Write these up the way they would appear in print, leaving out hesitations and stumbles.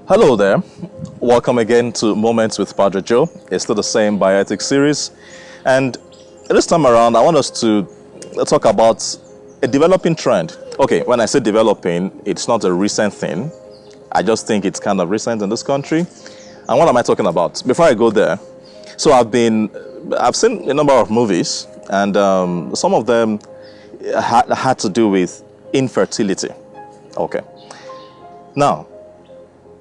Hello there. Welcome again to Moments with Padrejo. It's still the same bioethics series. And this time around, I want us to talk about a developing trend. Okay, when I say developing, it's not a recent thing. I just think it's kind of recent in this country. And what am I talking about? Before I go there, so I've seen a number of movies, and some of them had to do with infertility. Okay. Now,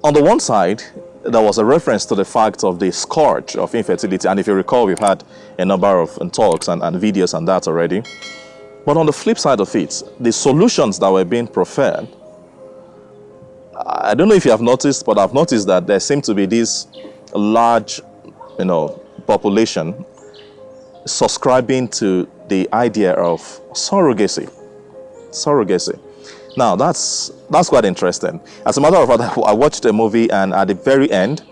on the one side, there was a reference to the fact of the scourge of infertility. And if you recall, we've had a number of talks and videos on that already. But on the flip side of it, the solutions that were being preferred, I don't know if you have noticed, but I've noticed that there seems to be this large, population subscribing to the idea of surrogacy. Surrogacy. Now, that's quite interesting. As a matter of fact, I watched a movie, and at the very end,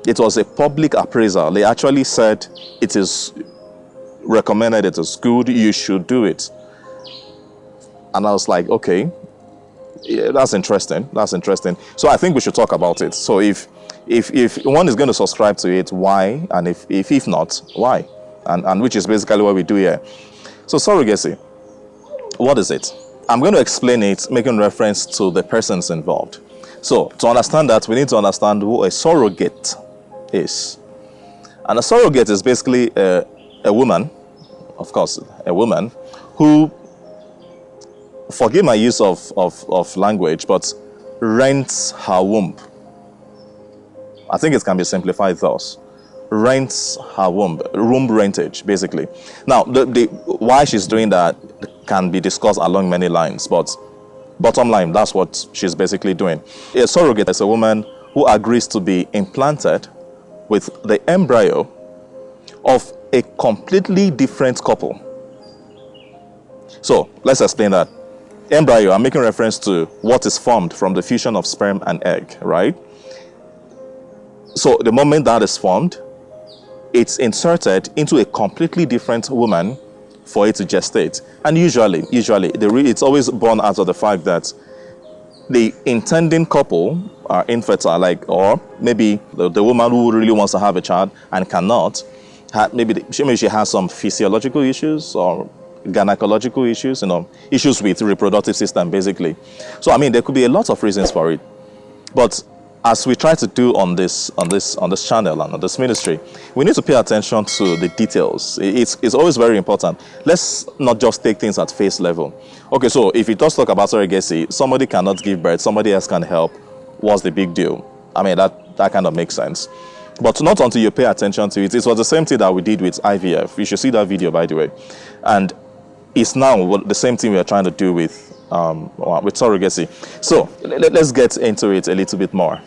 it was a public appraisal. They actually said it is recommended, it is good, you should do it. And I was like, okay, yeah, that's interesting. That's interesting. So I think we should talk about it. So if one is going to subscribe to it, why? And if not, why? And which is basically what we do here. So surrogacy, what is it? I'm going to explain it, making reference to the persons involved. So, to understand that, we need to understand who a surrogate is. And a surrogate is basically a woman, of course, a woman, who, forgive my use of language, but rents her womb. I think it can be simplified thus. Rents her womb rentage, basically. Now, why she's doing that can be discussed along many lines, but bottom line, that's what she's basically doing. A surrogate is a woman who agrees to be implanted with the embryo of a completely different couple. So, let's explain that. Embryo, I'm making reference to what is formed from the fusion of sperm and egg, right? So, the moment that is formed, it's inserted into a completely different woman for it to gestate. And usually, it's always born out of the fact that the intending couple are infertile, or maybe the woman who really wants to have a child and cannot, maybe she has some physiological issues or gynecological issues, issues with the reproductive system, basically. So, there could be a lot of reasons for it. But as we try to do on this channel and on this ministry, we need to pay attention to the details. It's always very important. Let's not just take things at face level. Okay, so if you just talk about surrogacy, somebody cannot give birth, somebody else can help. What's the big deal? That kind of makes sense. But not until you pay attention to it. It was the same thing that we did with IVF. You should see that video, by the way. And it's now the same thing we are trying to do with surrogacy. So let's get into it a little bit more.